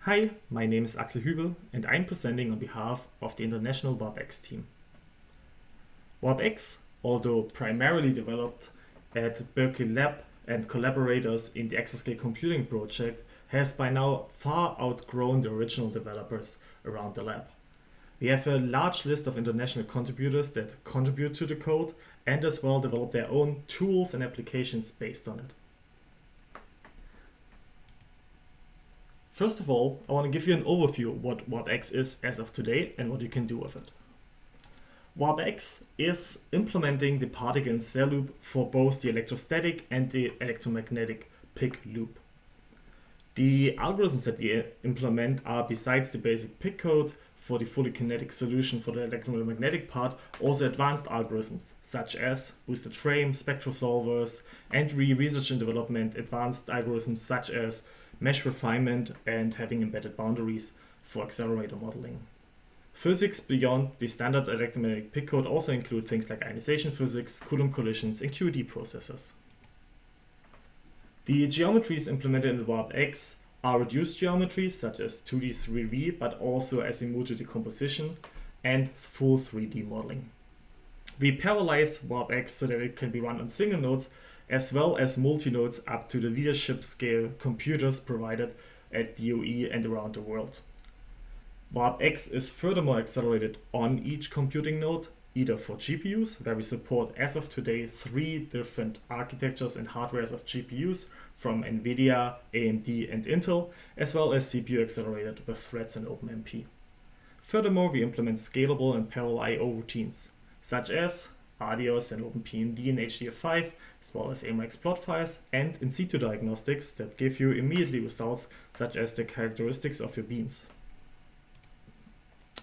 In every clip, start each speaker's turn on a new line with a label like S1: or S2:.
S1: Hi, my name is Axel Hübel and I'm presenting on behalf of the international WarpX team. WarpX, although primarily developed at Berkeley Lab and collaborators in the Exascale Computing Project, has by now far outgrown the original developers around the lab. We have a large list of international contributors that contribute to the code and as well develop their own tools and applications based on it. First of all, I want to give you an overview of what WarpX is as of today and what you can do with it. WarpX is implementing the particle and cell loop for both the electrostatic and the electromagnetic pick loop. The algorithms that we implement are, besides the basic pick code for the fully kinetic solution for the electromagnetic part, also advanced algorithms such as boosted frame, spectral solvers, and research and development advanced algorithms such as mesh refinement and having embedded boundaries for accelerator modeling. Physics beyond the standard electromagnetic pick code also include things like ionization physics, Coulomb collisions, and QED processes. The geometries implemented in WarpX are reduced geometries such as 2D, 3D, but also azimuthal decomposition and full 3D modeling. We parallelize WarpX so that it can be run on single nodes as well as multi-nodes up to the leadership scale computers provided at DOE and around the world. WarpX is furthermore accelerated on each computing node, either for GPUs, where we support as of today 3 different architectures and hardwares of GPUs from NVIDIA, AMD, and Intel, as well as CPU accelerated with threads and OpenMP. Furthermore, we implement scalable and parallel I/O routines, such as RDOS and OpenPMD in HDF5, as well as AMRX plot files and in situ diagnostics that give you immediately results such as the characteristics of your beams.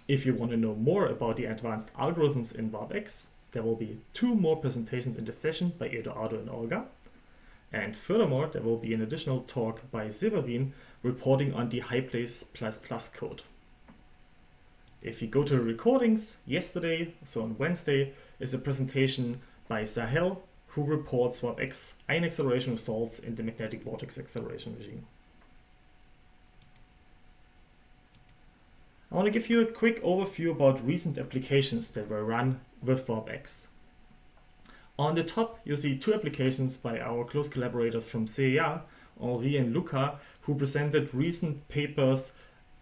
S1: If you want to know more about the advanced algorithms in WarpX, there will be 2 more presentations in this session by Eduardo and Olga. And furthermore, there will be an additional talk by Severin reporting on the HighPlace++ code. If you go to the recordings, yesterday, so on Wednesday, is a presentation by Sahel, who reports WarpX ion acceleration results in the magnetic vortex acceleration regime. I want to give you a quick overview about recent applications that were run with WarpX. On the top, you see 2 applications by our close collaborators from CEA, Henri and Luca, who presented recent papers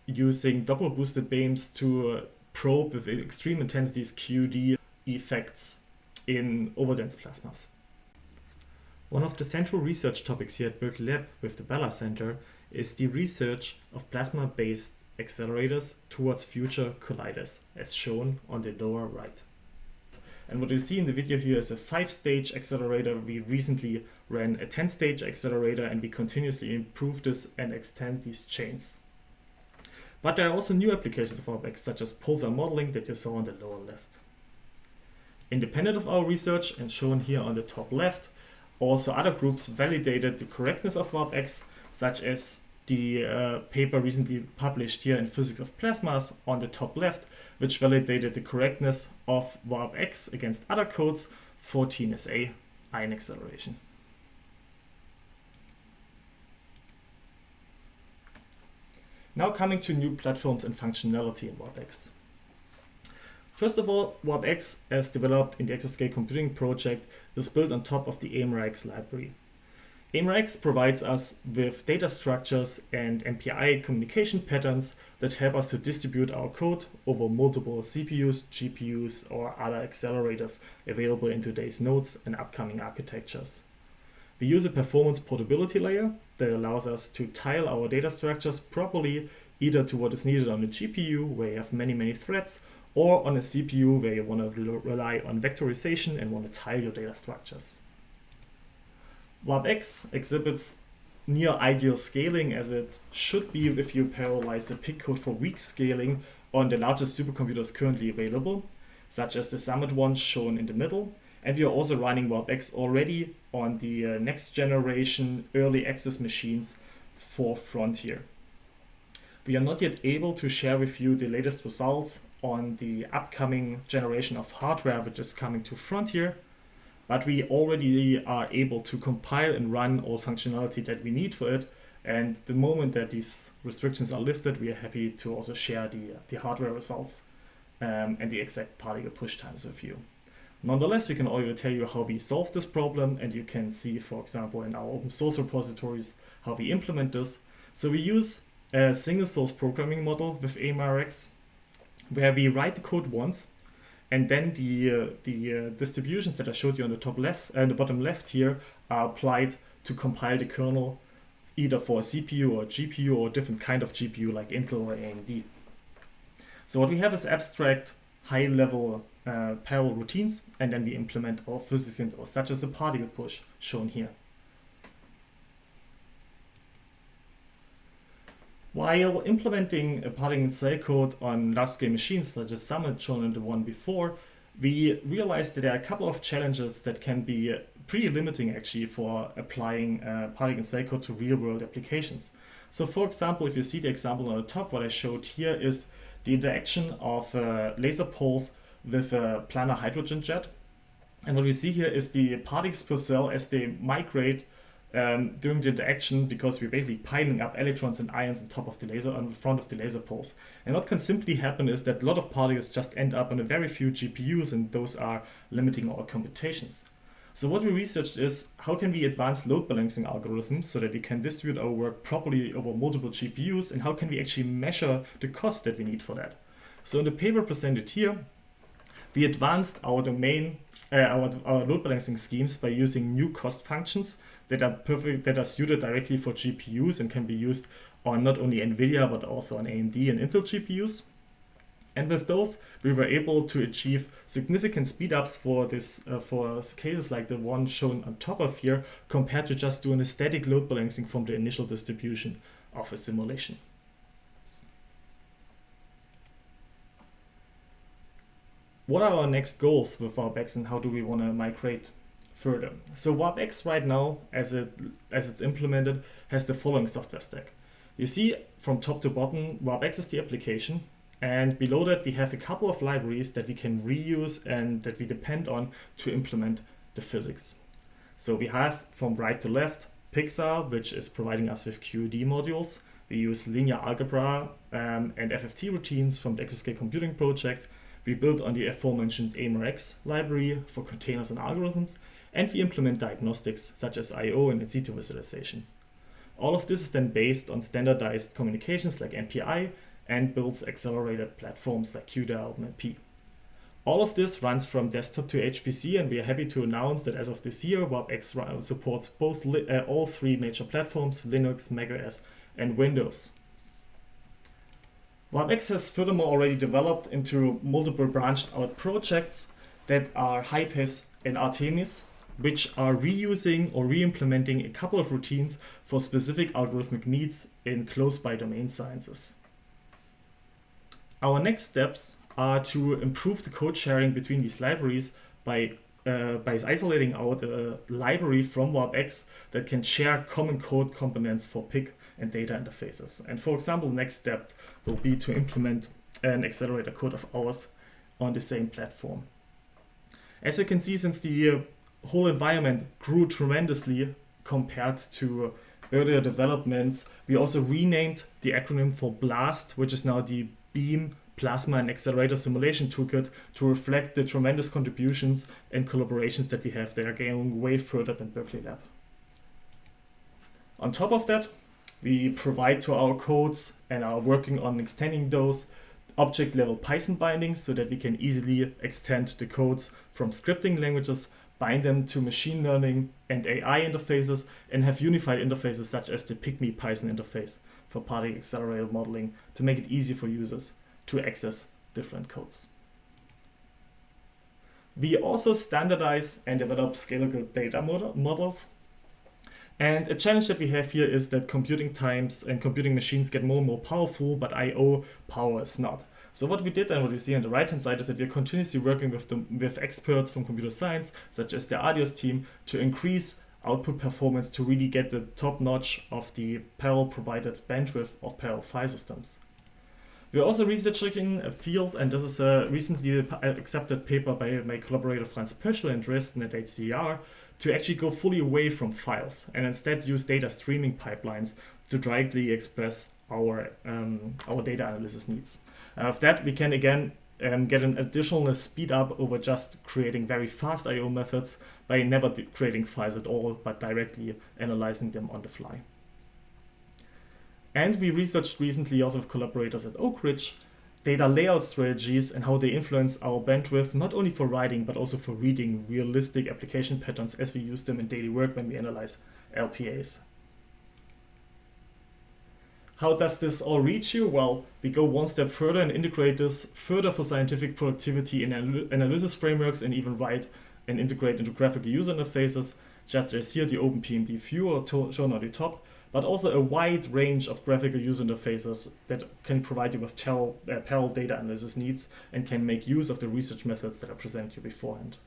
S1: using double boosted beams to probe with extreme intensities QED effects in overdense plasmas. One of the central research topics here at Berkeley Lab with the Bella Center is the research of plasma-based accelerators towards future colliders, as shown on the lower right. And what you see in the video here is a 5-stage accelerator. We recently ran a 10-stage accelerator and we continuously improve this and extend these chains. But there are also new applications of WarpX, such as pulsar modeling that you saw on the lower left. Independent of our research and shown here on the top left, also other groups validated the correctness of WarpX, such as the paper recently published here in Physics of Plasmas on the top left, which validated the correctness of WarpX against other codes for TNSA ion acceleration. Now coming to new platforms and functionality in WarpX. First of all, WarpX, as developed in the Exascale Computing Project, is built on top of the AMRX library. AMRX provides us with data structures and MPI communication patterns that help us to distribute our code over multiple CPUs, GPUs, or other accelerators available in today's nodes and upcoming architectures. We use a performance portability layer that allows us to tile our data structures properly, either to what is needed on a GPU where you have many threads, or on a CPU where you want to rely on vectorization and want to tile your data structures. WarpX exhibits near ideal scaling, as it should be if you parallelize the pick code for weak scaling on the largest supercomputers currently available, such as the Summit one shown in the middle. And we are also running WarpX already on the next generation early access machines for Frontier. We are not yet able to share with you the latest results on the upcoming generation of hardware which is coming to Frontier, but we already are able to compile and run all functionality that we need for it, And the moment that these restrictions are lifted, we are happy to also share the hardware results and the exact particle push times with you. Nonetheless, we can already tell you how we solve this problem, and you can see, for example, in our open source repositories, how we implement this. So we use a single source programming model with AMRX, where we write the code once, and then the distributions that I showed you on the top left and the bottom left here are applied to compile the kernel, either for a CPU or a GPU or a different kind of GPU like Intel or AMD. So what we have is abstract, high-level parallel routines, and then we implement our physics into those, such as the particle push shown here. While implementing a particle in cell code on large-scale machines such as Summit shown in the one before, we realized that there are a couple of challenges that can be pretty limiting actually for applying particle in cell code to real-world applications. So for example, if you see the example on the top, what I showed here is the interaction of laser pulse with a planar hydrogen jet. And what we see here is the particles per cell as they migrate during the interaction, because we're basically piling up electrons and ions on top of the laser, on the front of the laser pulse. And what can simply happen is that a lot of particles just end up on a very few GPUs, and those are limiting our computations. So what we researched is how can we advance load balancing algorithms so that we can distribute our work properly over multiple GPUs, and how can we actually measure the cost that we need for that. So in the paper presented here, we advanced our domain, our load balancing schemes by using new cost functions that are suited directly for GPUs and can be used on not only NVIDIA but also on AMD and Intel GPUs. And with those, we were able to achieve significant speedups for cases like the one shown on top of here, compared to just doing a static load balancing from the initial distribution of a simulation. What are our next goals with WarpX, and how do we want to migrate further? So WarpX right now, as it's implemented, has the following software stack. You see from top to bottom, WarpX is the application, and below that we have a couple of libraries that we can reuse and that we depend on to implement the physics. So we have from right to left Pixar, which is providing us with QED modules. We use linear algebra and FFT routines from the Exascale Computing Project. We build on the aforementioned AMRX library for containers and algorithms, and we implement diagnostics such as I/O and in situ visualization. All of this is then based on standardized communications like MPI and builds accelerated platforms like QDAO and P. All of this runs from desktop to HPC, and we are happy to announce that as of this year, WarpX supports both all three major platforms, Linux, macOS, and Windows. WarpX has furthermore already developed into multiple branched out projects that are Hypes and Artemis, which are reusing or re-implementing a couple of routines for specific algorithmic needs in close-by domain sciences. Our next steps are to improve the code sharing between these libraries by isolating out a library from WarpX that can share common code components for PIC and data interfaces. And for example, the next step will be to implement an accelerator code of ours on the same platform. As you can see, since the whole environment grew tremendously compared to earlier developments, we also renamed the acronym for BLAST, which is now the Beam, Plasma and Accelerator Simulation Toolkit, to reflect the tremendous contributions and collaborations that we have there, going way further than Berkeley Lab. On top of that, we provide to our codes and are working on extending those object-level Python bindings so that we can easily extend the codes from scripting languages, bind them to machine learning and AI interfaces, and have unified interfaces such as the Pygmy Python interface for particle accelerator modeling to make it easy for users to access different codes. We also standardize and develop scalable data models. And a challenge that we have here is that computing times and computing machines get more and more powerful, but I/O power is not. So what we did and what you see on the right hand side is that we're continuously working with experts from computer science, such as the Adios team, to increase output performance to really get the top notch of the parallel provided bandwidth of parallel file systems. We're also researching a field, and this is a recently accepted paper by my collaborator Franz Pöschl and Dresden at HCR, to actually go fully away from files and instead use data streaming pipelines to directly express our data analysis needs. With that, we can again get an additional speed up over just creating very fast I/O methods by never creating files at all, but directly analyzing them on the fly. And we researched recently also with collaborators at Oak Ridge data layout strategies and how they influence our bandwidth, not only for writing, but also for reading realistic application patterns as we use them in daily work when we analyze LPAs. How does this all reach you? Well, we go one step further and integrate this further for scientific productivity in analysis frameworks, and even write and integrate into graphical user interfaces, just as here the OpenPMD viewer shown on the top, but also a wide range of graphical user interfaces that can provide you with parallel data analysis needs and can make use of the research methods that I presented you beforehand.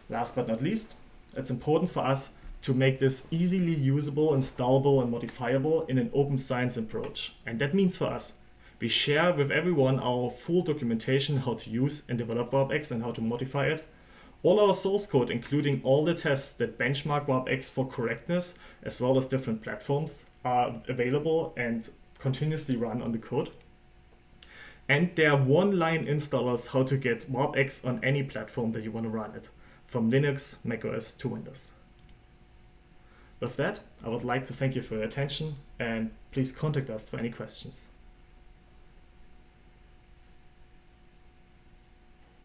S1: Last but not least, it's important for us to make this easily usable, installable, and modifiable in an open science approach. And that means for us, we share with everyone our full documentation, how to use and develop WarpX and how to modify it. All our source code, including all the tests that benchmark WarpX for correctness, as well as different platforms, are available and continuously run on the code. And there are one-line installers how to get WarpX on any platform that you want to run it, from Linux, macOS to Windows. With that, I would like to thank you for your attention, and please contact us for any questions.